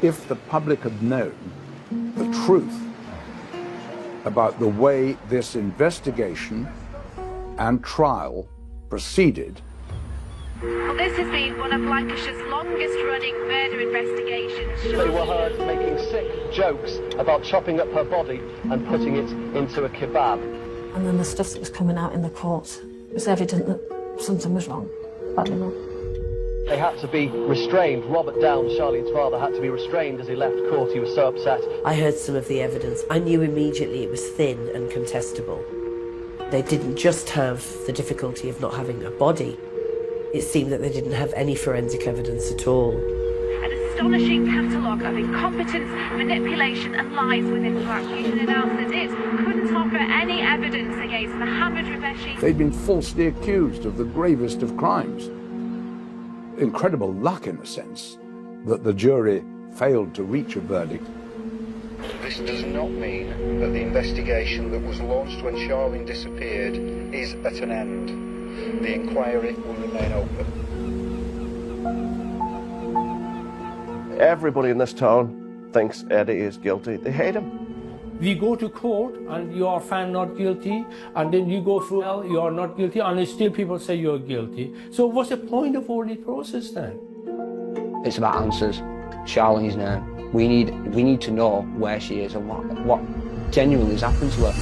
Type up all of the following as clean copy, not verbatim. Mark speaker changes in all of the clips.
Speaker 1: if the public had known the truth about the way this investigation and trial proceeded.
Speaker 2: Well, this has been one of Lancashire's longest-running murder investigations.
Speaker 3: They were heard making sick jokes about chopping up her body and putting it into a kebab.
Speaker 4: And then the stuff that was coming out in the courts, it was evident that something was wrong, badly wrong.
Speaker 3: They had to be restrained. Robert Downs, Charlene's father, had to be restrained as he left court. He was so upset.
Speaker 5: I heard some of the evidence. I knew immediately it was thin and contestable. They didn't just have the difficulty of not having a body. It seemed that they didn't have any forensic evidence at all.
Speaker 2: An astonishing catalogue of incompetence, manipulation and lies within the prosecution announced that it couldn't offer any evidence against Mohammed Raveshi.
Speaker 1: They'd been falsely accused of the gravest of crimes. Incredible luck, in a sense, that the jury failed to reach a verdict.
Speaker 6: This does not mean that the investigation that was launched when Charlene disappeared is at an end. The inquiry will remain open.
Speaker 3: Everybody in this town thinks Eddie is guilty. They hate him.
Speaker 7: We go to court and you are found not guilty, and then you go through hell, you are not guilty, and still people say you're guilty. So what's the point of all this process then?
Speaker 8: It's about answers. Charlene's name. We need to know where she is and what genuinely has happened to her.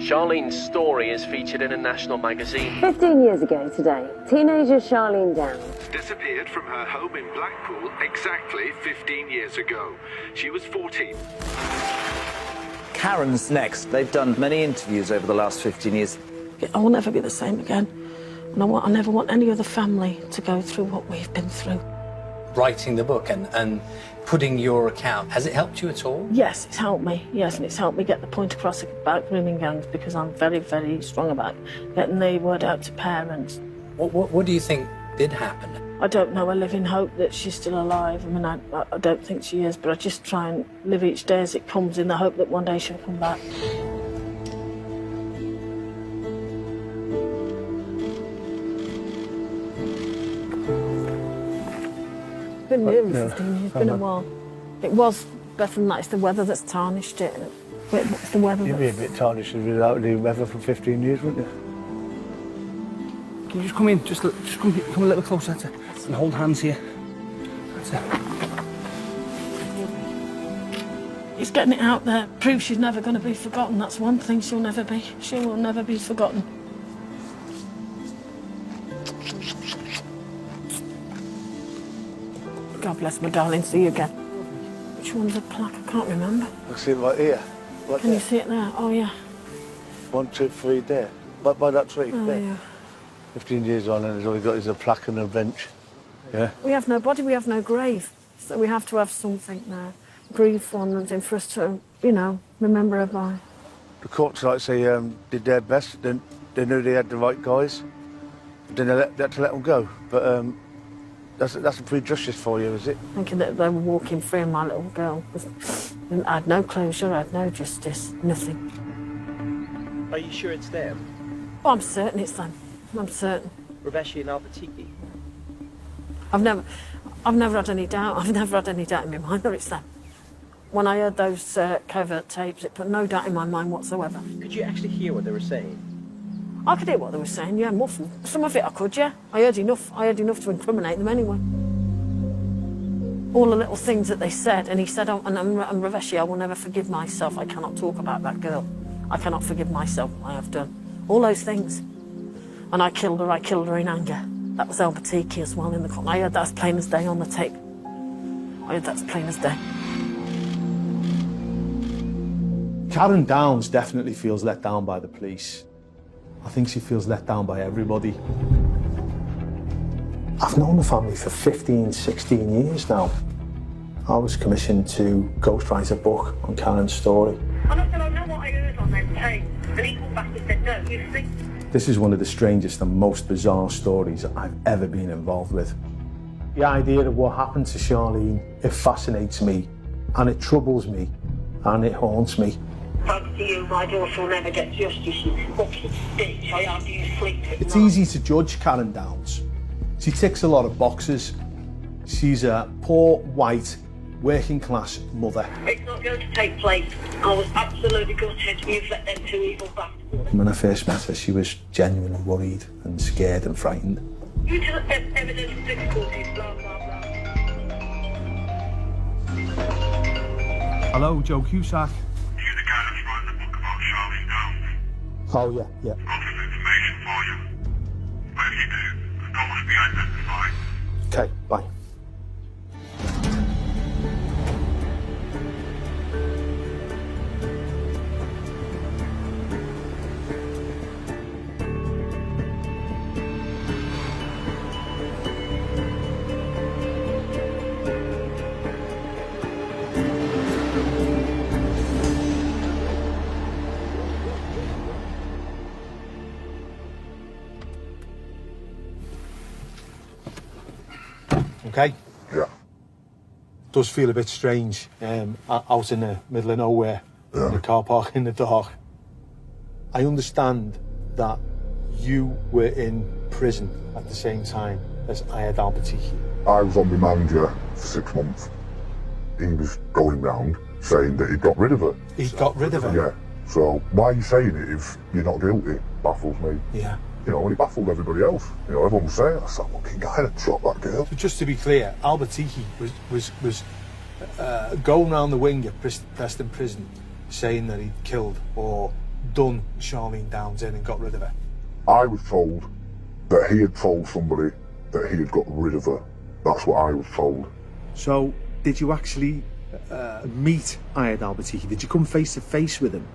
Speaker 3: Charlene's story is featured in a national magazine.
Speaker 9: 15 years ago today, teenager Charlene Downs
Speaker 10: disappeared from her home in Blackpool exactly 15 years ago. She was 14.
Speaker 11: Karen's next. They've done many interviews over the last 15 years.
Speaker 4: I will never be the same again. And I never want any other family to go through what we've been through.
Speaker 12: Writing the book and putting your account, has it helped you at all?
Speaker 4: Yes, it's helped me. Yes, and it's helped me get the point across about grooming gangs, because I'm very, very strong about getting the word out to parents.
Speaker 12: What do you think did happen?
Speaker 4: I don't know. I live in hope that she's still alive. I mean, I don't think she is, but I just try and live each day as it comes in the hope that one day she'll come back. It's been nearly 15 years, it's been a while. It was better than that. It's the weather that's tarnished it. It's the weather.
Speaker 13: You'd be a bit tarnished without the weather for 15 years, wouldn't you?
Speaker 7: Can you just come in? Just come a little closer, that's it. And hold hands here. That's it.
Speaker 4: It's getting it out there. Proves she's never going to be forgotten. That's one thing she'll never be. She will never be forgotten. God bless my darling. See you again. Which one's a plaque? I can't remember.
Speaker 13: I see it right here. Right
Speaker 4: Can
Speaker 13: there.
Speaker 4: you see it there? Oh, yeah.
Speaker 13: 1, 2, 3 there. By that tree there.
Speaker 4: Yeah.
Speaker 13: 15 years on, and all we've got is a plaque and a bench. Yeah.
Speaker 4: We have no body, we have no grave. So we have to have something there. Grieve on and for us to, remember her by.
Speaker 13: The courts, like say, did their best. They knew they had the right guys. Then they had to let them go. But that's a pre-justice for you, is it?
Speaker 4: Thinking that they were walking free and my little girl I had no closure, I had no justice, nothing.
Speaker 3: Are you sure it's them?
Speaker 4: Oh, I'm certain it's them. I'm certain.
Speaker 3: Raveshi and Albatiki?
Speaker 4: I've never had any doubt. I've never had any doubt in my mind that it's them. When I heard those covert tapes, it put no doubt in my mind whatsoever.
Speaker 3: Could you actually hear what they were saying?
Speaker 4: I could hear what they were saying, yeah, muffled. Some of it I could, yeah. I heard enough to incriminate them anyway. All the little things that they said, and he said, and Raveshi, I will never forgive myself. I cannot talk about that girl. I cannot forgive myself what I have done. All those things. And I killed her in anger. That was Albatiki as well in the court. I heard that as plain as day on the tape. I heard that as plain as day.
Speaker 14: Karen Downs definitely feels let down by the police. I think she feels let down by everybody. I've known the family for 15, 16 years now. I was commissioned to ghostwrite a book on Karen's story.
Speaker 2: I know what I heard on that tape. And he called back and said, no, you see.
Speaker 14: This is one of the strangest and most bizarre stories I've ever been involved with. The idea of what happened to Charlene, it fascinates me, and it troubles me, and it haunts me.
Speaker 15: Thanks to you, my daughter will never get justice, you fucking bitch. I have you sleep at
Speaker 14: It's
Speaker 15: night.
Speaker 14: easy to judge Karen Downs. She ticks a lot of boxes. She's a poor, white, working-class mother.
Speaker 15: It's not going to take place. I was absolutely gutted. You've let them two evil bastards.
Speaker 14: When I first met her, she was genuinely worried and scared and frightened.
Speaker 15: You took evidence of difficulties, blah, blah, blah.
Speaker 14: Hello, Joe Cusack.
Speaker 10: Are you the guy that's writing the book about Charlene Downs?
Speaker 14: Oh, yeah.
Speaker 10: I've got some information for you. But if you do, I don't want to be identified.
Speaker 14: Okay, bye. Okay?
Speaker 16: Yeah.
Speaker 14: Does feel a bit strange, out in the middle of nowhere, in a car park in the dark. I understand that you were in prison at the same time as Ayad Al-Batihi.
Speaker 16: I was on remand for 6 months. He was going round saying that he got rid of her.
Speaker 14: He got rid of her?
Speaker 16: Yeah. So why are you saying it if you're not guilty? Baffles me.
Speaker 14: Yeah.
Speaker 16: You know, and it baffled everybody else. You know, everyone was saying, that's that fucking guy that shot that girl.
Speaker 14: So just to be clear, Al-Batihi was going round the wing at Preston Prison saying that he'd killed or done Charlene Downs in and got rid of her.
Speaker 16: I was told that he had told somebody that he had got rid of her. That's what I was told.
Speaker 14: So, did you actually meet Ayad Al-Batihi? Did you come face to face with him?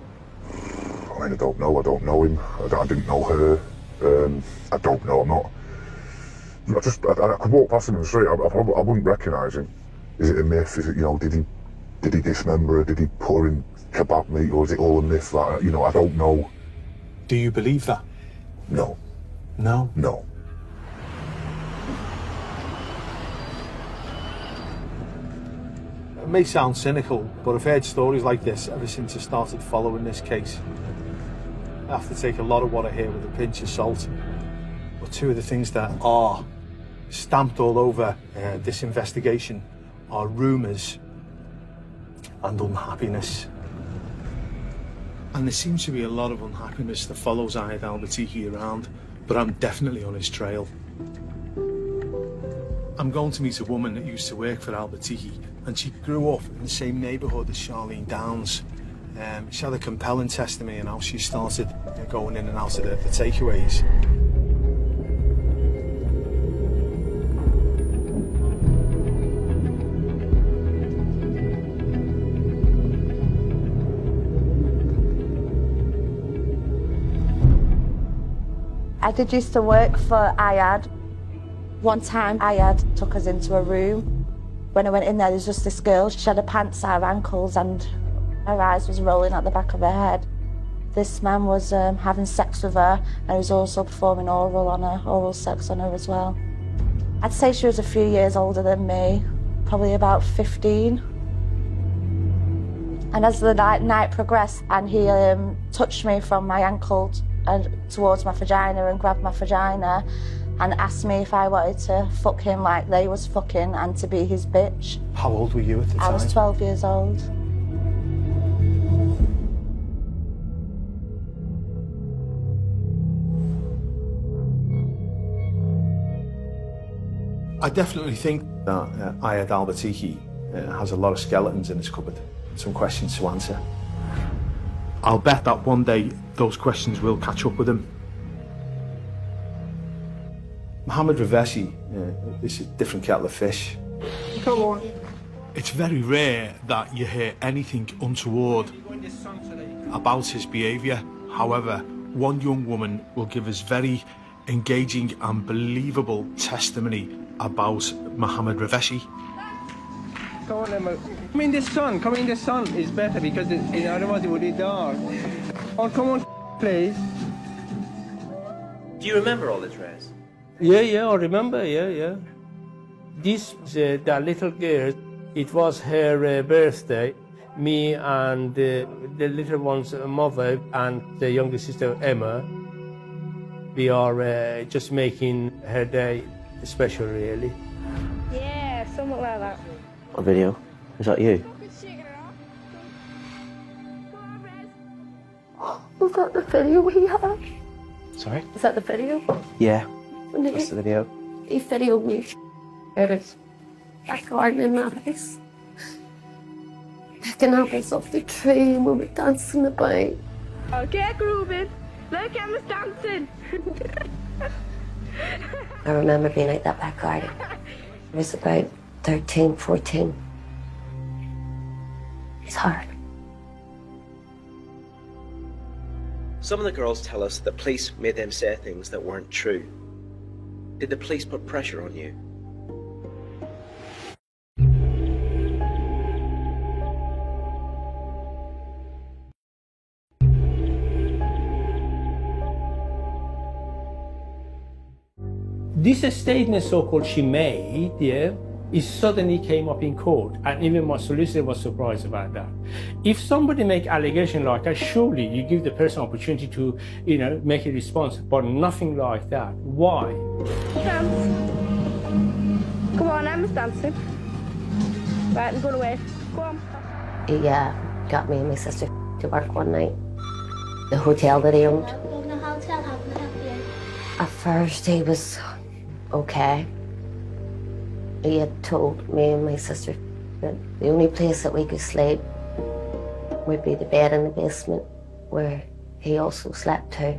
Speaker 16: I mean, I don't know him. I didn't know her. I don't know, I'm not... I could walk past him in the street, I wouldn't recognise him. Is it a myth? Is it, you know, did he dismember her? Did he put her in kebab meat? Or is it all a myth? Like, you know, I don't know.
Speaker 14: Do you believe that?
Speaker 16: No.
Speaker 14: No?
Speaker 16: No.
Speaker 14: It may sound cynical, but I've heard stories like this ever since I started following this case. I have to take a lot of what I hear with a pinch of salt. But two of the things that are stamped all over this investigation are rumours and unhappiness. And there seems to be a lot of unhappiness that follows Ayad Al-Batihi around, but I'm definitely on his trail. I'm going to meet a woman that used to work for Al-Batihi, and she grew up in the same neighbourhood as Charlene Downs. She had a compelling testimony on how she started going in and out of the takeaways.
Speaker 17: I did used to work for Ayad. One time Ayad took us into a room. When I went in there was just this girl. She had her pants at her ankles and her eyes was rolling at the back of her head. This man was having sex with her and he was also performing oral sex on her as well. I'd say she was a few years older than me, probably about 15. And as the night progressed and he touched me from my ankle and towards my vagina and grabbed my vagina and asked me if I wanted to fuck him like they was fucking and to be his bitch.
Speaker 14: How old were you at the time?
Speaker 17: I was 12 years old.
Speaker 14: I definitely think that Ayad Al-Batihi has a lot of skeletons in his cupboard, some questions to answer. I'll bet that one day those questions will catch up with him. Mohammed Raveshi is a different kettle of fish.
Speaker 15: Come on.
Speaker 14: It's very rare that you hear anything untoward about his behaviour. However, one young woman will give us very engaging and believable testimony about Mohammed Raveshi.
Speaker 18: Come on, Emma. Come in the sun. Come in the sun is better because otherwise it would be dark. Oh, come on, please.
Speaker 19: Do you remember all this, Reyes?
Speaker 7: Yeah, I remember, yeah. This, that little girl, it was her birthday. Me and the little one's mother and the younger sister, Emma, we are just making her day special, really.
Speaker 15: Yeah, something like that.
Speaker 19: A video? Is that you?
Speaker 17: Was that the video we had?
Speaker 19: Sorry?
Speaker 17: Is that the video?
Speaker 19: Yeah.
Speaker 17: And
Speaker 19: That's the video.
Speaker 17: He videoed me. It is. Back garden in that house. Picking apples off the tree and we were dancing about.
Speaker 15: Okay, grooving. Look, Emma's dancing.
Speaker 17: I remember being at that back garden. I was about 13, 14. It's hard.
Speaker 19: Some of the girls tell us that police made them say things that weren't true. Did the police put pressure on you?
Speaker 7: This statement, so-called, she made, yeah, it suddenly came up in court, and even my solicitor was surprised about that. If somebody make allegation like that, surely you give the person opportunity to, make a response, but nothing like that. Why?
Speaker 15: Dance. Come on, Emma's dancing. Right, I'm going away. Go on.
Speaker 17: He got me and my sister to work one night. The hotel that he owned.
Speaker 15: Welcome to the hotel, how can I help you?
Speaker 17: At first he was okay. He had told me and my sister that the only place that we could sleep would be the bed in the basement, where he also slept too.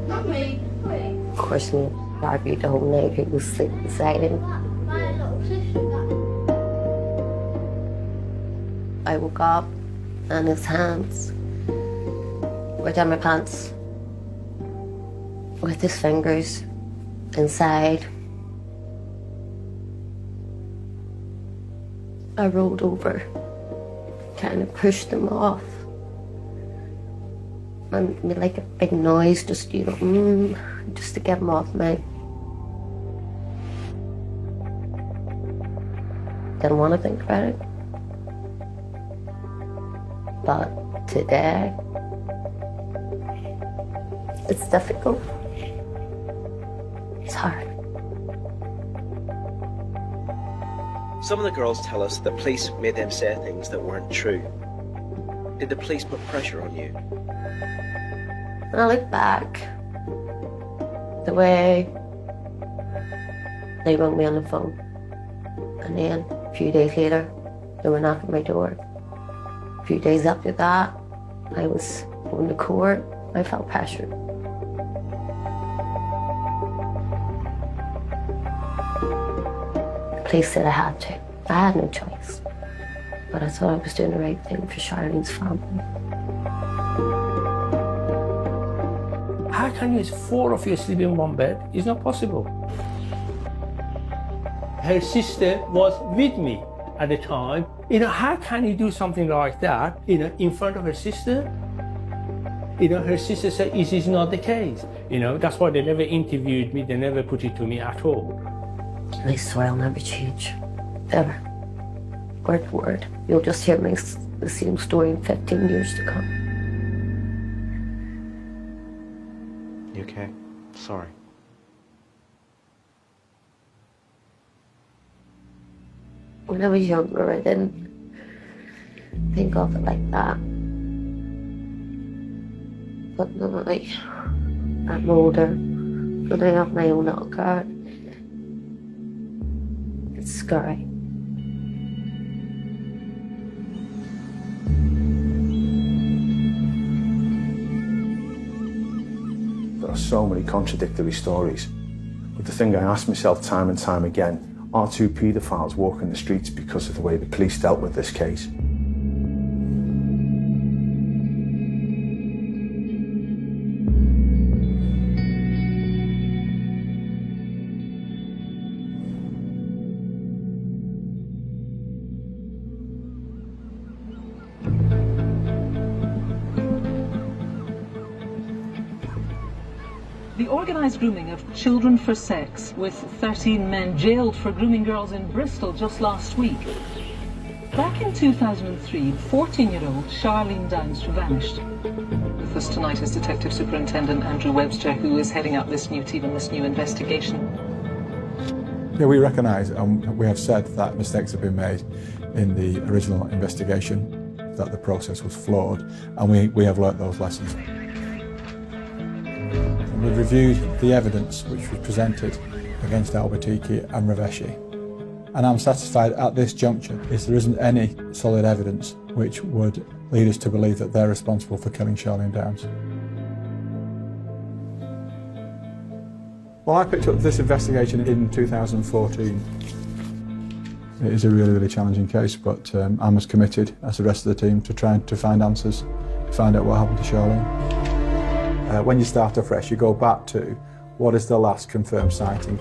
Speaker 15: Not me, please.
Speaker 17: Of course, we argued the whole night who was sleeping beside him.
Speaker 15: My little sister.
Speaker 17: I woke up and his hands were down my pants with his fingers inside. I rolled over, kind of pushed them off, and made like a big noise, just just to get them off me. Didn't want to think about it, but today it's difficult. It's hard.
Speaker 19: Some of the girls tell us that police made them say things that weren't true. Did the police put pressure on you?
Speaker 17: When I look back, the way they rang me on the phone, and then a few days later, they were knocking my door. A few days after that, I was going to court. I felt pressured. The police said I had to. I had no choice. But I thought I was doing the right thing for Charlene's family.
Speaker 7: How can you, 4 of you sleep in one bed? It's not possible. Her sister was with me at the time. How can you do something like that, in front of her sister? Her sister said, this is not the case. That's why they never interviewed me, they never put it to me at all.
Speaker 17: I swear I'll never change, ever. Word for word. You'll just hear the same story in 15 years to come.
Speaker 19: You okay? Sorry.
Speaker 17: When I was younger, I didn't think of it like that. But now I'm older, and I have my own little girl. It's scary.
Speaker 14: There are so many contradictory stories. But the thing I ask myself time and time again, are 2 paedophiles walking the streets because of the way the police dealt with this case?
Speaker 20: organised grooming of children for sex, with 13 men jailed for grooming girls in Bristol just last week. Back in 2003, 14-year-old Charlene Downs vanished. With us tonight is Detective Superintendent Andrew Webster, who is heading up this new team and this new investigation.
Speaker 21: Yeah, we recognise and we have said that mistakes have been made in the original investigation, that the process was flawed, and we have learnt those lessons. And we've reviewed the evidence which was presented against Albertiki and Raveshi, and I'm satisfied at this juncture is there isn't any solid evidence which would lead us to believe that they're responsible for killing Charlene Downs. Well, I picked up this investigation in 2014. It is a really, really challenging case, but I'm as committed as the rest of the team to trying to find answers, to find out what happened to Charlene. When you start afresh, you go back to what is the last confirmed sighting.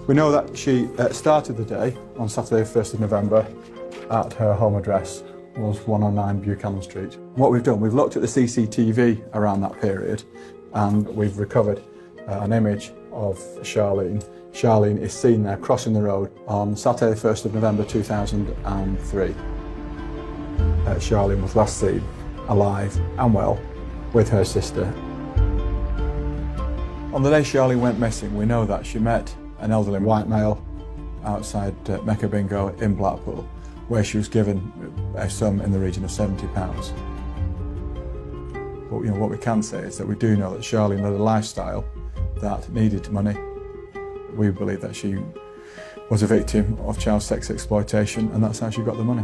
Speaker 21: We know that she started the day on Saturday, 1st of November, at her home address, was 109 Buchanan Street. What we've done, we've looked at the CCTV around that period, and we've recovered an image of Charlene. Charlene is seen there crossing the road on Saturday, 1st of November 2003. Charlene was last seen alive and well with her sister. On the day Charlene went missing, we know that she met an elderly white male outside Mecca Bingo in Blackpool, where she was given a sum in the region of £70. But what we can say is that we do know that Charlene led a lifestyle that needed money. We believe that she was a victim of child sex exploitation, and that's how she got the money.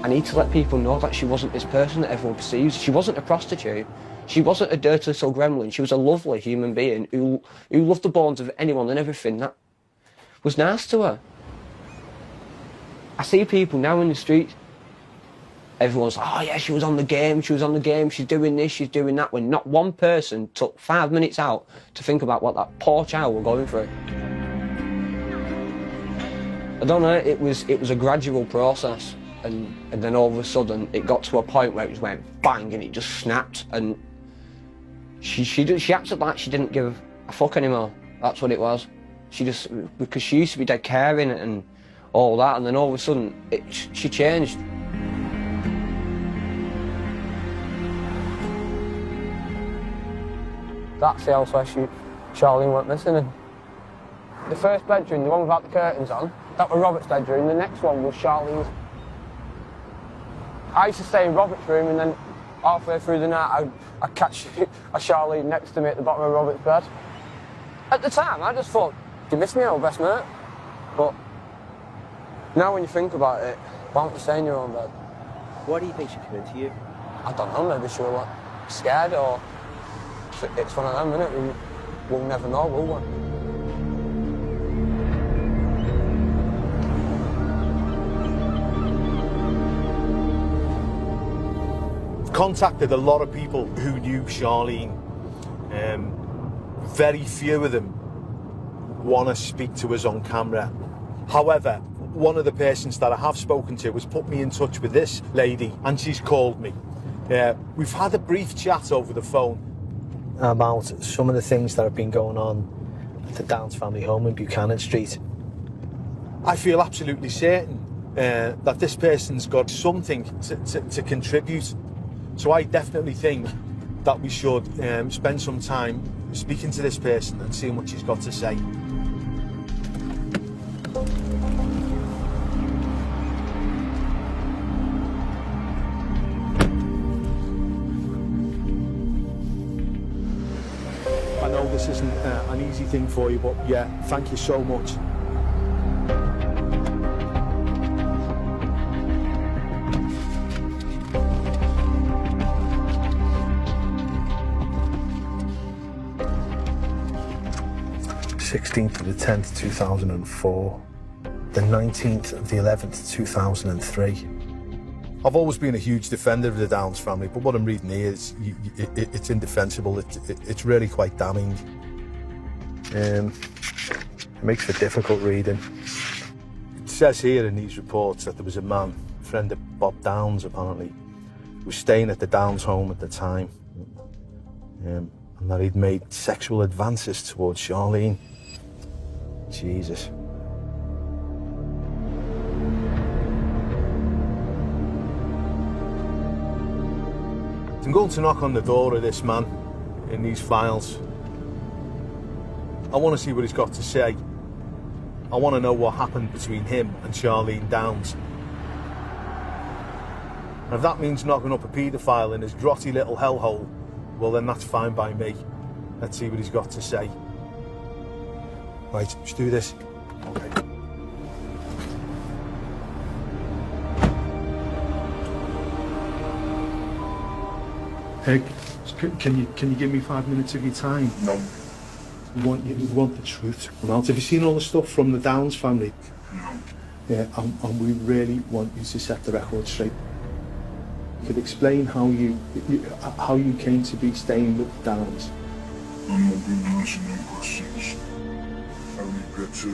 Speaker 8: I need to let people know that she wasn't this person that everyone perceives. She wasn't a prostitute. She wasn't a dirty little gremlin. She was a lovely human being who loved the bones of anyone and everything that was nice to her. I see people now in the street, everyone's like, oh yeah, she was on the game, she's doing this, she's doing that, when not one person took 5 minutes out to think about what that poor child was going through. I don't know, it was a gradual process, and then all of a sudden it got to a point where it just went bang and it just snapped, and she acted like she didn't give a fuck anymore. That's what it was. Because she used to be dead caring and all that, and then all of a sudden she changed. That's the house where Charlene went missing in. The first bedroom, the one without the curtains on, that was Robert's bedroom. The next one was Charlene's. I used to stay in Robert's room, and then halfway through the night I'd catch a Charlene next to me at the bottom of Robert's bed. At the time, I just thought, you miss me, old best mate? But now when you think about it, why don't you stay in your own bed?
Speaker 19: Why do you think she came into you?
Speaker 8: I don't know, maybe she was scared, or it's one of them, innit? We'll never know, will we?
Speaker 14: Contacted a lot of people who knew Charlene. Very few of them want to speak to us on camera. However, one of the persons that I have spoken to has put me in touch with this lady, and she's called me. We've had a brief chat over the phone about some of the things that have been going on at the Downs family home in Buchanan Street. I feel absolutely certain that this person's got something to contribute. So I definitely think that we should spend some time speaking to this person and seeing what she's got to say. I know this isn't an easy thing for you, but yeah, thank you so much. th of the 10th, 2004, the 19th of the 11th, 2003. I've always been a huge defender of the Downs family, but what I'm reading here is it's indefensible. It's really quite damning. It makes for difficult reading. It says here in these reports that there was a man, a friend of Bob Downs apparently, who was staying at the Downs home at the time, and that he'd made sexual advances towards Charlene. Jesus. I'm going to knock on the door of this man in these files. I want to see what he's got to say. I want to know what happened between him and Charlene Downs. And if that means knocking up a paedophile in his grotty little hellhole, well then that's fine by me. Let's see what he's got to say. Right, let's do this. Okay. Hey, can you give me 5 minutes of your time?
Speaker 16: No.
Speaker 14: We want the truth to come out. Have you seen all the stuff from the Downs family?
Speaker 16: No.
Speaker 14: Yeah, and we really want you to set the record straight. You could explain how you came to be staying with the Downs.
Speaker 16: I'm not being asking no questions. I regret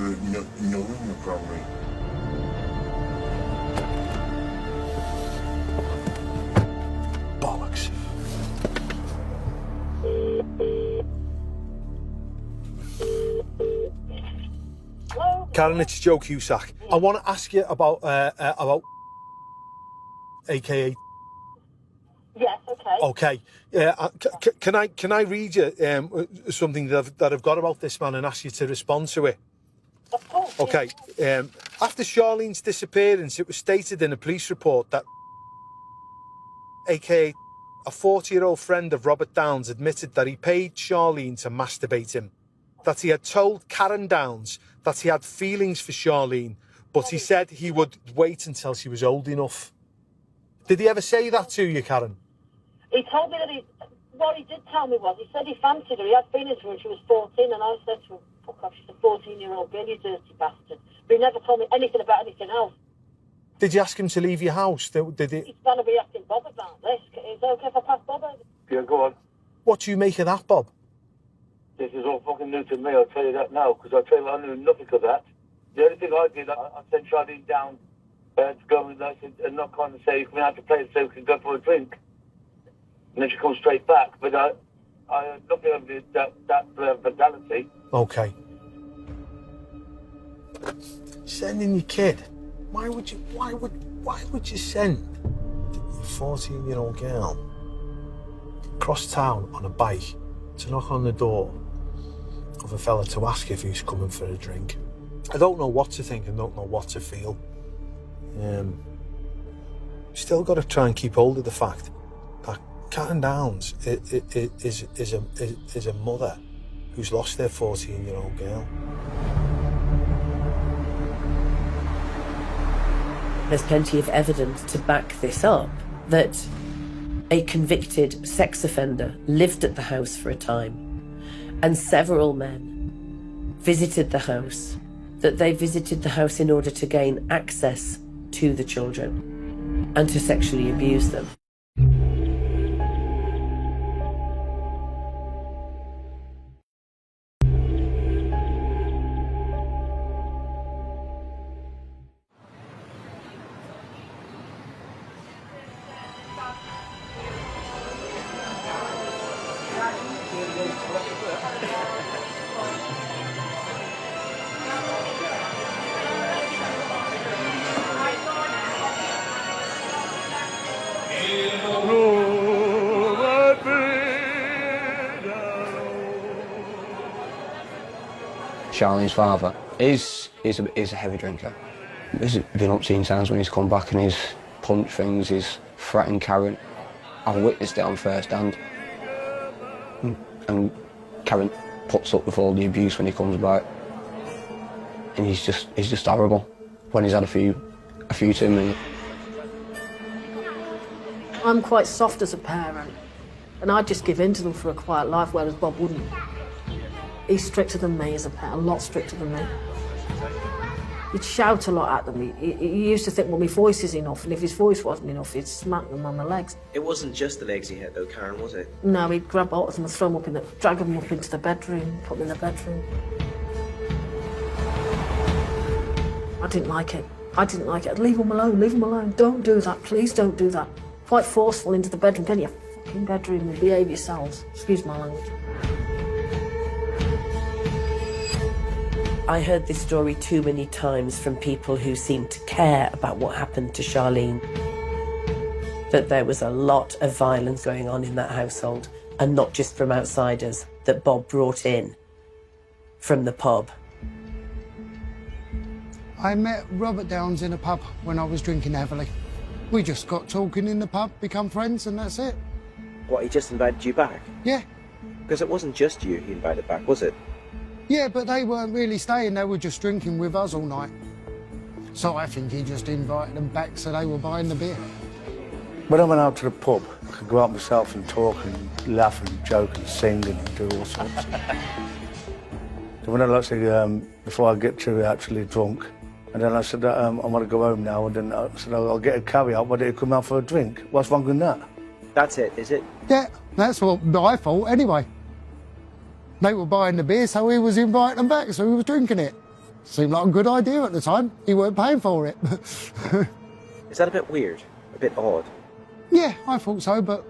Speaker 16: knowing about me.
Speaker 14: Bollocks.
Speaker 15: Hello?
Speaker 14: Karen, it's Joe Cusack. I want to ask you about AKA.
Speaker 15: Yes, okay.
Speaker 14: Okay. Can I read you something that I've got about this man and ask you to respond to it?
Speaker 15: Of course.
Speaker 14: Okay. After Charlene's disappearance, it was stated in a police report that AKA a 40-year-old friend of Robert Downs admitted that he paid Charlene to masturbate him, that he had told Karen Downs that he had feelings for Charlene, but he said he would wait until she was old enough. Did he ever say that to you, Karen?
Speaker 15: He told me that what he did tell me was, he said he fancied her, he had feelings for her when she was 14, and I said to him, fuck off, she's a 14-year-old girl, you dirty bastard. But he never told me anything about anything else.
Speaker 14: Did you ask him to leave your house? Did he?
Speaker 15: He's going to be asking Bob about this. Is it okay if I pass Bob over?
Speaker 13: Yeah, go on.
Speaker 14: What do you make of that, Bob?
Speaker 13: This is all fucking new to me, I'll tell you that now, because I'll tell you I knew nothing of that. The only thing I did, I sent Charlene down to go and knock on and say, come out to play so we can go for a drink. And then she comes straight back, but I had nothing of that fatality.
Speaker 14: Okay. Sending your kid. Why would you send a 14-year-old girl across town on a bike to knock on the door of a fella to ask if he's coming for a drink? I don't know what to think and don't know what to feel. Still got to try and keep hold of the fact that Karen Downs is a mother who's lost their 14-year-old girl.
Speaker 5: There's plenty of evidence to back this up, that a convicted sex offender lived at the house for a time, and several men visited the house, that they visited the house in order to gain access to the children and to sexually abuse them.
Speaker 8: Charlene's father is a heavy drinker. There's been umpteen times when he's come back and he's punched things, he's threatened Karen. I've witnessed it on first hand. And Karen puts up with all the abuse when he comes back. And he's just horrible when he's had a few too many.
Speaker 4: I'm quite soft as a parent, and I'd just give in to them for a quiet life, whereas Bob wouldn't. He's stricter than me as a parent, a lot stricter than me. He'd shout a lot at them. He used to think, well, my voice is enough, and if his voice wasn't enough, he'd smack them on the legs.
Speaker 19: It wasn't just the legs he had, though, Karen, was it?
Speaker 4: No, he'd grab hold of them and throw them up drag them up into the bedroom, put them in the bedroom. I didn't like it. I didn't like it. I'd leave them alone, leave them alone. Don't do that, please don't do that. Quite forceful into the bedroom. Get in your fucking bedroom and behave yourselves. Excuse my language.
Speaker 5: I heard this story too many times from people who seemed to care about what happened to Charlene. That there was a lot of violence going on in that household, and not just from outsiders, that Bob brought in from the pub.
Speaker 1: I met Robert Downs in a pub when I was drinking heavily. We just got talking in the pub, become friends, and that's it.
Speaker 19: What, he just invited you back?
Speaker 1: Yeah.
Speaker 19: Because it wasn't just you he invited back, was it?
Speaker 1: Yeah, but they weren't really staying, they were just drinking with us all night. So I think he just invited them back so they were buying the beer.
Speaker 14: When I went out to the pub, I could go out myself and talk and laugh and joke and sing and do all sorts. So when I actually, before I get too actually drunk, and then I said, I want to go home now, and then I said, I'll get a carry out, why don't you come out for a drink? What's wrong with that?
Speaker 19: That's it, is it?
Speaker 1: Yeah, that's what I thought anyway. They were buying the beer, so he was inviting them back, so he was drinking it. Seemed like a good idea at the time. He weren't paying for it.
Speaker 19: Is that a bit weird? A bit odd?
Speaker 1: Yeah, I thought so, but...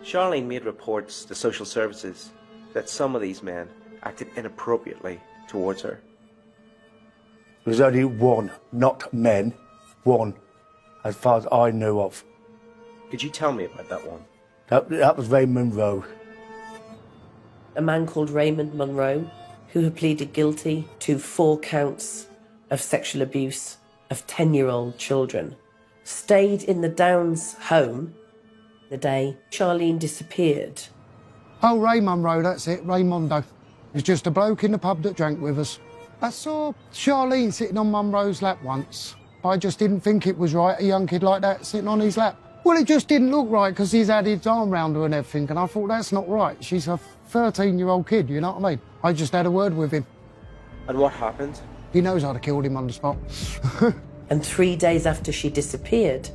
Speaker 19: Charlene made reports to social services that some of these men acted inappropriately towards her.
Speaker 14: There was only one, not men, one, as far as I knew of.
Speaker 19: Could you tell me about that one?
Speaker 14: That was Raymond Monroe.
Speaker 5: A man called Raymond Monroe, who had pleaded guilty to 4 counts of sexual abuse of 10-year-old children, stayed in the Downs home the day Charlene disappeared.
Speaker 1: Oh, Ray Monroe, that's it, Raymondo. He's just a bloke in the pub that drank with us. I saw Charlene sitting on Monroe's lap once. I just didn't think it was right, a young kid like that sitting on his lap. Well, it just didn't look right because he's had his arm round her and everything, and I thought, that's not right. She's a 13-year-old kid, you know what I mean? I just had a word with him.
Speaker 19: And what happened?
Speaker 1: He knows I'd have killed him on the spot.
Speaker 5: And 3 days after she disappeared,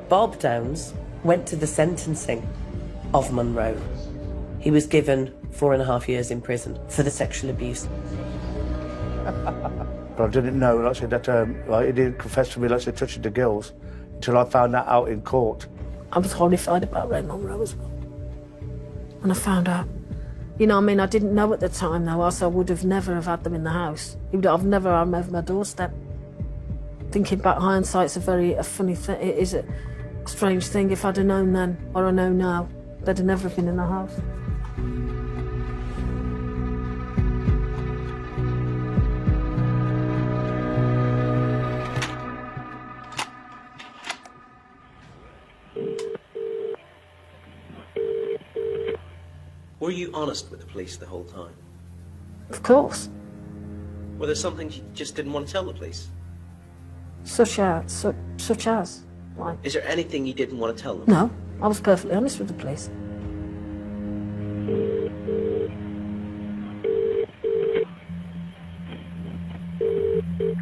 Speaker 5: Bob Downs went to the sentencing of Monroe. He was given 4.5 years in prison for the sexual abuse.
Speaker 14: But I didn't know, like I said, that like, he didn't confess to me, like I said, touching the girls, until I found that out in court.
Speaker 4: I was horrified about Ray Monroe as well. When I found out. You know, I mean, I didn't know at the time, though, else I would have never have had them in the house. I've never had them over my doorstep. Thinking back, hindsight's a funny thing. It is a strange thing. If I'd have known then, or I know now, they'd have never been in the house.
Speaker 19: Were you honest with the police the whole time?
Speaker 4: Of course.
Speaker 19: Were there some things you just didn't want to tell the police?
Speaker 4: Such as? Like?
Speaker 19: Is there anything you didn't want to tell them?
Speaker 4: No, I was perfectly honest with the police.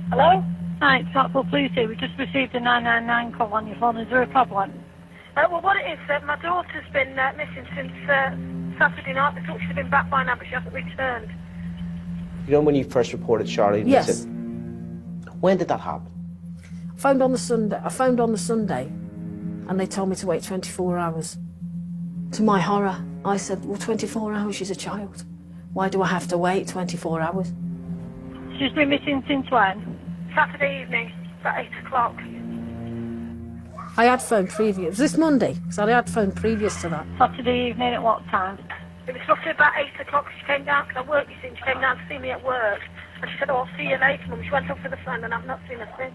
Speaker 15: Hello? Hi, it's Blackpool Police here. We just received a 999 call on your phone. Is there a problem? Well, what it is, my daughter's been missing since Saturday night. They thought she'd been back by now, but she hasn't returned.
Speaker 19: You know when you first reported Charlene
Speaker 4: Yes.
Speaker 19: missing? When did that happen?
Speaker 4: I found on the Sunday, and they told me to wait 24 hours. To my horror, I said, well, 24 hours, she's a child. Why do I have to wait 24 hours?
Speaker 15: She's been missing since when? Saturday evening, about 8 o'clock.
Speaker 4: I had phoned previous. It was this Monday, because I had phoned previous to that.
Speaker 15: Saturday evening at what time? It was roughly about 8 o'clock. She came down, because I work, you see, she came down to see me at work. And she said, oh, I'll see you later, Mum. She went up for the phone, and I've not seen her since.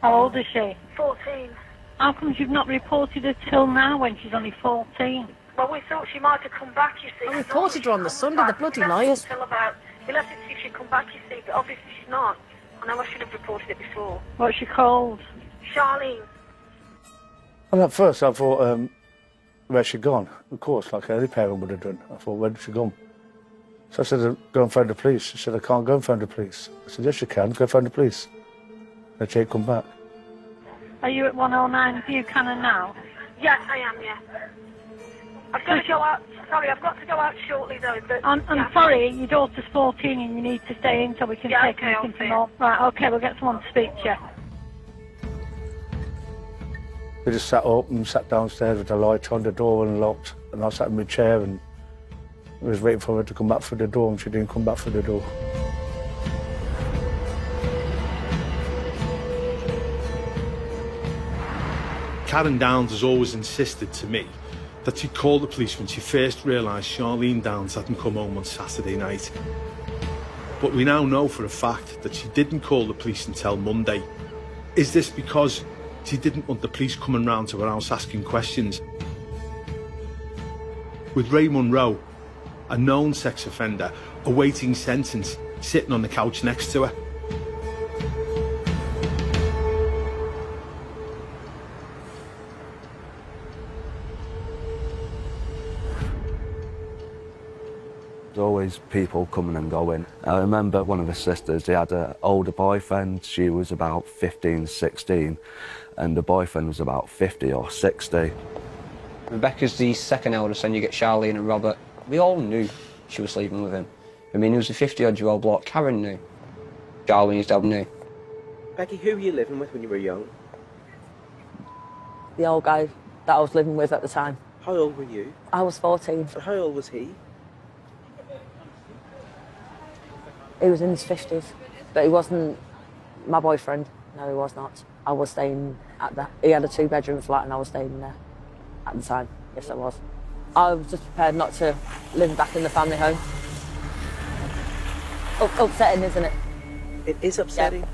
Speaker 17: How old is she?
Speaker 15: 14.
Speaker 17: How come you've not reported her till now when she's only 14?
Speaker 15: Well, we thought she might have come back, you see.
Speaker 4: I reported her on the Sunday, the bloody liars.
Speaker 15: We left it to see if she'd come back, you see, but obviously she's not. I know I should have reported it before.
Speaker 17: What's she called?
Speaker 15: Charlene.
Speaker 14: And at first I thought, where's she gone? Of course, like any parent would have done. I thought, where's she gone? So I said, go and phone the police. She said, I can't go and phone the police. I said, yes, you can. Go phone the police. And she ain't come back.
Speaker 15: Are you at 109 Buchanan now? Yes, I am, yeah. I've got to go out. Sorry, I've got to go out shortly, though. But I'm sorry, your daughter's 14 and you need to stay in so we can take anything from home. Right, okay, we'll get someone to speak to you.
Speaker 14: We just sat up and sat downstairs with the light on, the door unlocked, and I sat in my chair and I was waiting for her to come back through the door, and she didn't come back through the door.
Speaker 6: Karen Downs has always insisted to me that she called the police when she first realised Charlene Downs hadn't come home on Saturday night. But we now know for a fact that she didn't call the police until Monday. Is this because she didn't want the police coming round to her house asking questions? With Ray Munro, a known sex offender, awaiting sentence, sitting on the couch next to her.
Speaker 22: There's always people coming and going. I remember one of her sisters, he had an older boyfriend. She was about 15, 16, and the boyfriend was about 50 or 60.
Speaker 8: Rebecca's the second eldest, and you get Charlene and Robert. We all knew she was sleeping with him. I mean, he was a 50-odd-year-old bloke. Karen knew. Charlene's dad knew.
Speaker 19: Becky, who were you living with when you were young?
Speaker 4: The old guy that I was living with at the time.
Speaker 19: How old were you?
Speaker 4: I was 14.
Speaker 19: And how old was he?
Speaker 4: He was in his 50s, but he wasn't my boyfriend. No, he was not. I was staying at that. He had a 2-bedroom flat and I was staying there at the time. Yes, I was. I was just prepared not to live back in the family home. Upsetting, isn't it?
Speaker 19: It is upsetting.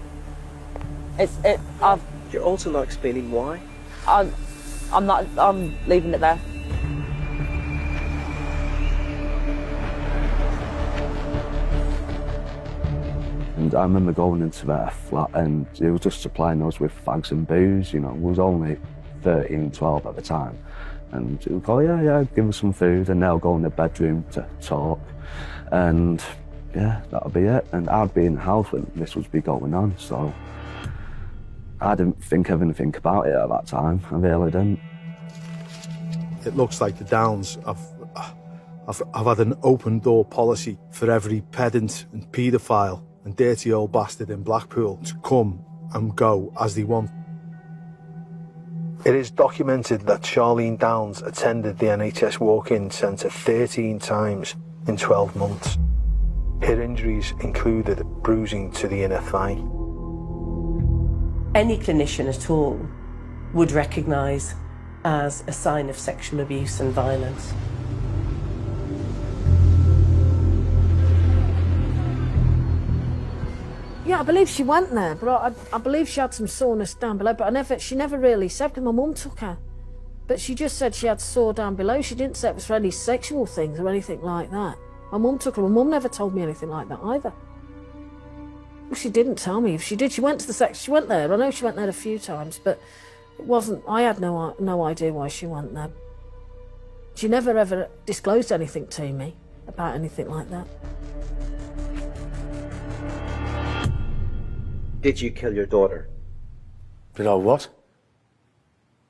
Speaker 4: Yeah.
Speaker 19: You're also not explaining why.
Speaker 4: I'm leaving it there.
Speaker 22: And I remember going into their flat and he was just supplying us with fags and booze, you know. We was only 13, 12 at the time. And he would go, yeah, give us some food, and they'll go in the bedroom to talk. And yeah, that'll be it. And I'd be in the house when this would be going on, so I didn't think of anything about it at that time. I really didn't.
Speaker 14: It looks like the Downs I've had an open door policy for every pedant and paedophile and dirty old bastard in Blackpool to come and go as they want. It is documented that Charlene Downs attended the NHS walk-in centre 13 times in 12 months. Her injuries included bruising to the inner thigh.
Speaker 5: Any clinician at all would recognise as a sign of sexual abuse and violence.
Speaker 4: Yeah, I believe she went there, but I believe she had some soreness down below, but she never really said, because my mum took her. But she just said she had sore down below. She didn't say it was for any sexual things or anything like that. My mum took her. My mum never told me anything like that either. Well, she didn't tell me. If she did, she went to the sex. She went there. I know she went there a few times, but it wasn't. I had no idea why she went there. She never ever disclosed anything to me about anything like that.
Speaker 19: Did you kill your daughter?
Speaker 14: Did I what?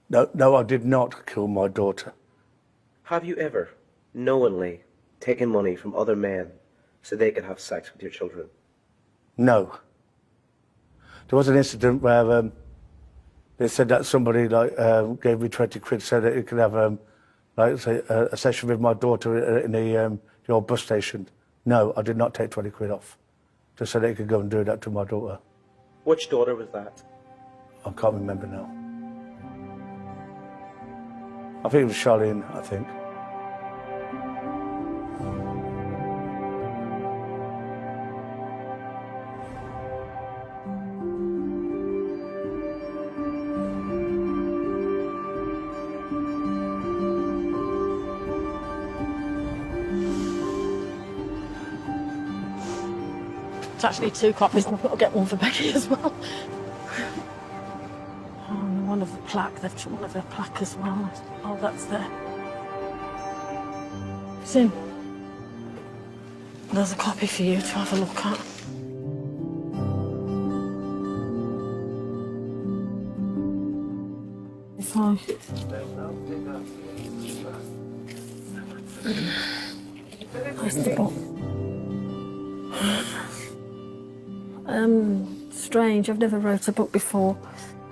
Speaker 14: No, I did not kill my daughter.
Speaker 19: Have you ever, knowingly, taken money from other men so they could have sex with your children?
Speaker 14: No. There was an incident where they said that somebody gave me 20 quid so that he could have a session with my daughter in the old bus station. No, I did not take 20 quid off, just so that he could go and do that to my daughter.
Speaker 19: Which daughter was that?
Speaker 14: I can't remember now. I think it was Charlene, I think.
Speaker 4: It's actually 2 copies, and I've got to get one for Becky as well. And one of the plaque, one of her plaque as well. Oh, that's there. It's him. There's a copy for you to have a look at. If I... Where's the book? Strange, I've never wrote a book before.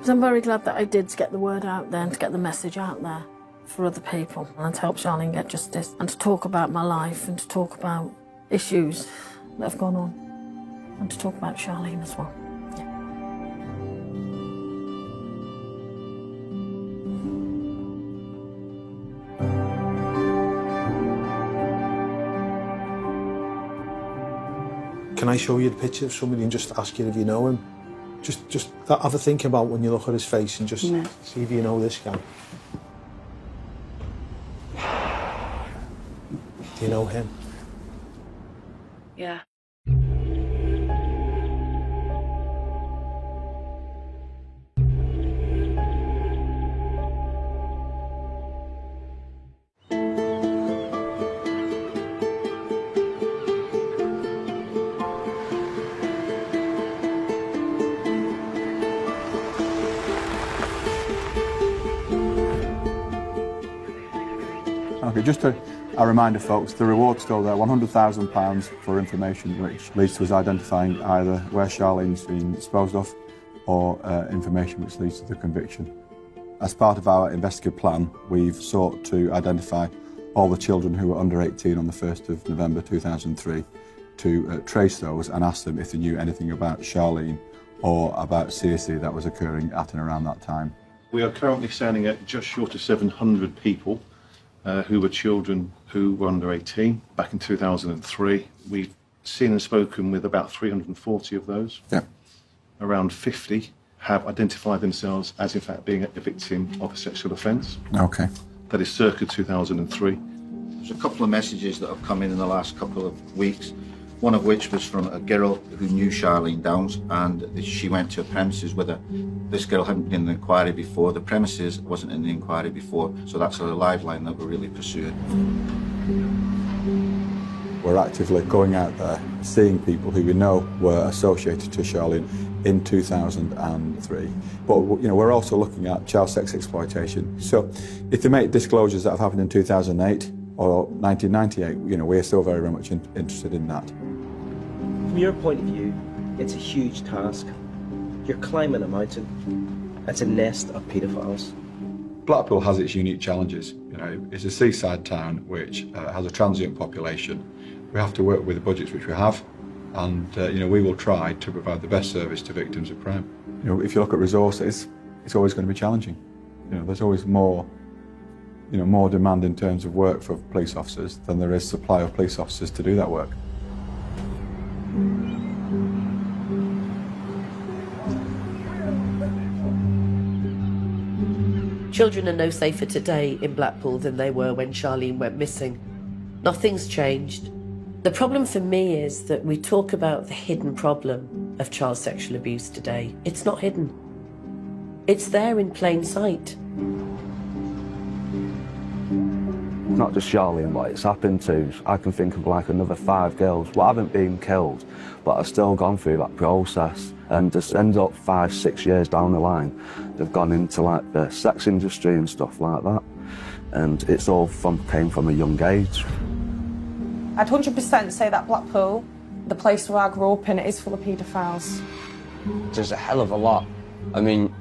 Speaker 4: But I'm very glad that I did to get the word out there and to get the message out there for other people and to help Charlene get justice and to talk about my life and to talk about issues that have gone on and to talk about Charlene as well.
Speaker 14: Can I show you the picture of somebody and just ask you if you know him? Just have a think about when you look at his face and just see if you know this guy. Do you know him?
Speaker 5: Yeah.
Speaker 21: Okay, just a reminder, folks, the reward's still there, £100,000 for information which leads to us identifying either where Charlene's been disposed of or information which leads to the conviction. As part of our investigative plan, we've sought to identify all the children who were under 18 on the 1st of November 2003 to trace those and ask them if they knew anything about Charlene or about CSE that was occurring at and around that time.
Speaker 6: We are currently standing at just short of 700 people who were children who were under 18 back in 2003. We've seen and spoken with about 340 of those.
Speaker 21: Yeah.
Speaker 6: Around 50 have identified themselves as in fact being a victim of a sexual offence.
Speaker 21: Okay.
Speaker 6: That is circa 2003.
Speaker 9: There's a couple of messages that have come in the last couple of weeks. One of which was from a girl who knew Charlene Downs, and she went to a premises with her. This girl hadn't been in the inquiry before. The premises wasn't in the inquiry before, so that's a lifeline that we're really pursuing.
Speaker 21: We're actively going out there, seeing people who we know were associated to Charlene in 2003. But we're also looking at child sex exploitation. So if they make disclosures that have happened in 2008 or 1998, we're still very, very much interested in that.
Speaker 19: From your point of view, it's a huge task. You're climbing a mountain. It's a nest of paedophiles.
Speaker 21: Blackpool has its unique challenges. It's a seaside town which has a transient population. We have to work with the budgets which we have, and we will try to provide the best service to victims of crime. If you look at resources, it's always going to be challenging. There's always more demand in terms of work for police officers than there is supply of police officers to do that work.
Speaker 5: Children are no safer today in Blackpool than they were when Charlene went missing. Nothing's changed. The problem for me is that we talk about the hidden problem of child sexual abuse today. It's not hidden. It's there in plain sight.
Speaker 22: Not just Charlene, but it's happened to, I can think of like another 5 girls who haven't been killed, but have still gone through that process and just end up 5-6 years down the line. They've gone into like the sex industry and stuff like that, and it's all came from a young age.
Speaker 11: I'd 100% say that Blackpool, the place where I grew up in, it is full of paedophiles.
Speaker 8: There's a hell of a lot. I mean,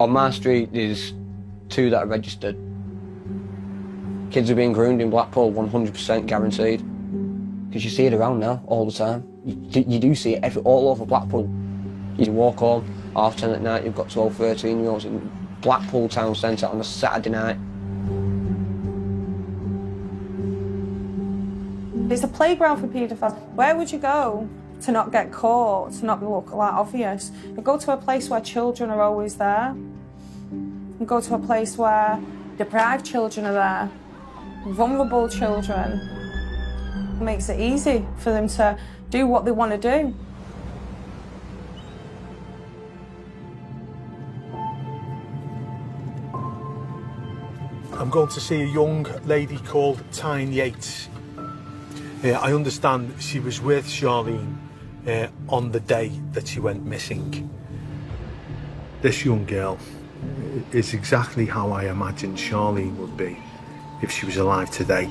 Speaker 8: on my street there's 2 that are registered. Kids are being groomed in Blackpool, 100% guaranteed. Because you see it around now, all the time. You do see it all over Blackpool. You walk home, 10:30 at night, you've got 12, 13-year-olds in Blackpool town centre on a Saturday night.
Speaker 11: It's a playground for paedophiles. Where would you go to not get caught, to not look like obvious? You go to a place where children are always there. You go to a place where deprived children are there. Vulnerable children. It makes it easy for them to do what they want to do.
Speaker 14: I'm going to see a young lady called Tyne Yates.
Speaker 6: I understand she was with Charlene on the day that she went missing. This young girl is exactly how I imagined Charlene would be if she was alive today.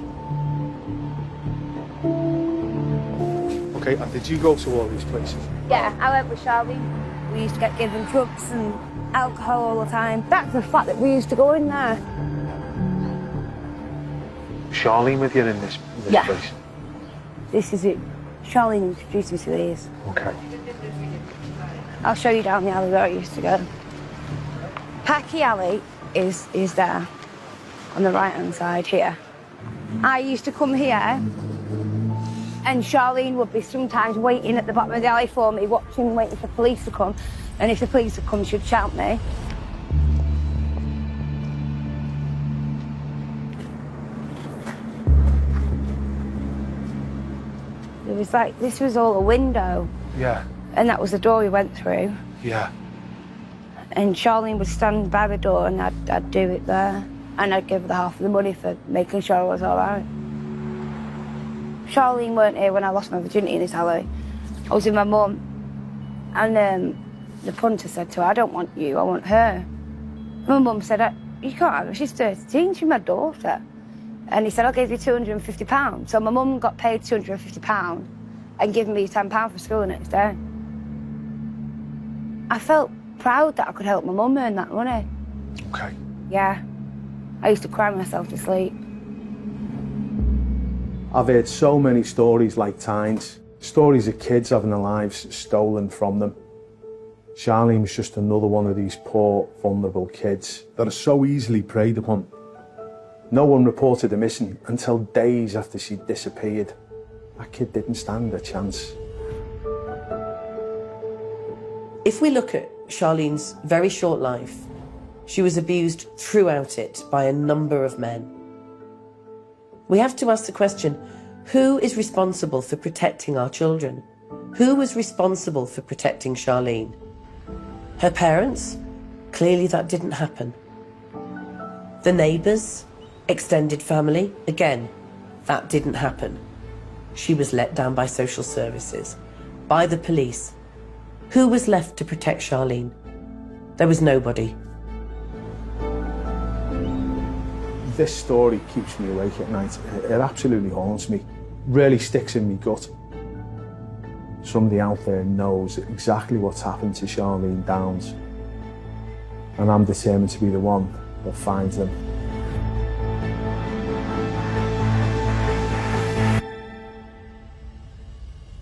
Speaker 6: Okay, and did you go to all these places?
Speaker 3: Yeah, I went with Charlene. We used to get given drugs and alcohol all the time. That's the fact that we used to go in there.
Speaker 14: Charlene with you in this place?
Speaker 3: This is it. Charlene introduced me to these.
Speaker 14: Okay.
Speaker 3: I'll show you down the alley where I used to go. Packy Alley is there, on the right-hand side here. I used to come here, and Charlene would be sometimes waiting at the bottom of the alley for me, watching, waiting for police to come. And if the police would come, she'd shout me. It was like, this was all a window.
Speaker 14: Yeah.
Speaker 3: And that was the door we went through.
Speaker 14: Yeah.
Speaker 3: And Charlene would stand by the door and I'd do it there. And I'd give her half of the money for making sure I was all right. Charlene weren't here when I lost my virginity in this alley. I was with my mum. And the punter said to her, I don't want you, I want her. My mum said, you can't have her, she's 13, she's my daughter. And he said, I'll give you £250. So my mum got paid £250 and given me £10 for school the next day. I felt proud that I could help my mum earn that money.
Speaker 14: Okay.
Speaker 3: Yeah. I used to cry myself to sleep.
Speaker 6: I've heard so many stories like Tyne's. Stories of kids having their lives stolen from them. Charlene was just another one of these poor, vulnerable kids that are so easily preyed upon. No one reported her missing until days after she disappeared. That kid didn't stand a chance.
Speaker 5: If we look at Charlene's very short life, she was abused throughout it by a number of men. We have to ask the question, who is responsible for protecting our children? Who was responsible for protecting Charlene? Her parents? Clearly that didn't happen. The neighbours? Extended family? Again, that didn't happen. She was let down by social services, by the police. Who was left to protect Charlene? There was nobody.
Speaker 6: This story keeps me awake at night. It absolutely haunts me. Really sticks in my gut. Somebody out there knows exactly what's happened to Charlene Downs. And I'm determined to be the one that finds them.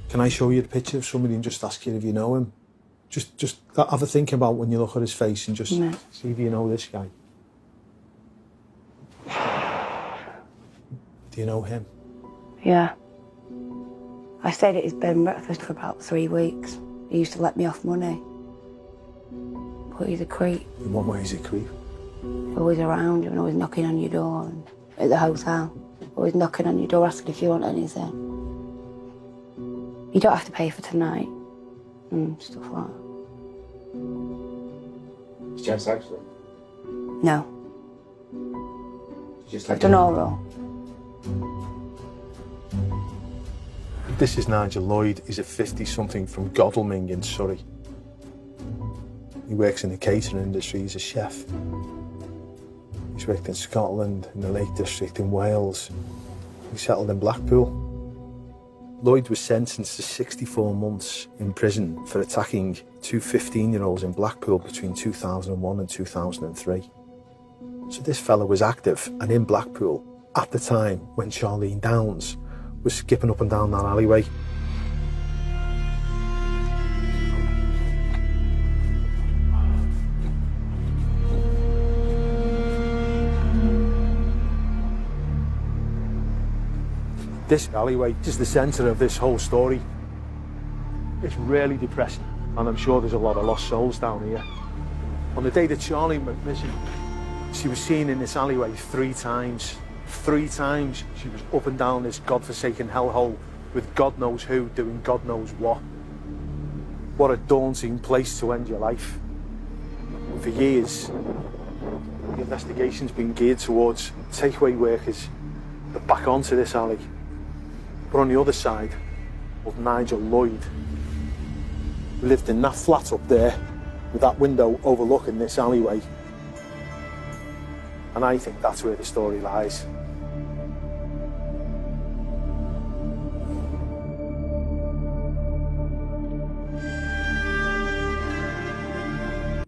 Speaker 6: Can I show you the picture of somebody and just ask you if you know him? Just have a think about when you look at his face and just see if you know this guy. Do you know him?
Speaker 3: Yeah. I stayed at his bed and breakfast for about 3 weeks. He used to let me off money. But he's a creep.
Speaker 6: In what way is he a creep?
Speaker 3: Always around you and always knocking on your door and at the hotel. Always knocking on your door asking if you want anything. You don't have to pay for tonight. And stuff like that.
Speaker 12: Did you have sex with him?
Speaker 3: No.
Speaker 12: Just
Speaker 3: I've done oral.
Speaker 6: This is Nigel Lloyd. He's a 50-something from Godalming in Surrey. He works in the catering industry. He's a chef. He's worked in Scotland, in the Lake District in Wales. He settled in Blackpool. Lloyd was sentenced to 64 months in prison for attacking two 15-year-olds in Blackpool between 2001 and 2003. So this fella was active and in Blackpool at the time when Charlene Downs was skipping up and down that alleyway. This alleyway is the centre of this whole story. It's really depressing, and I'm sure there's a lot of lost souls down here. On the day that Charlene went missing, she was seen in this alleyway 3 times. 3 times she was up and down this godforsaken hellhole with God knows who doing God knows what. What a daunting place to end your life. For years, the investigation's been geared towards takeaway workers back onto this alley.
Speaker 14: But on the other side was Nigel Lloyd, who lived in that flat up there with that window overlooking this alleyway. And I think that's where the story lies.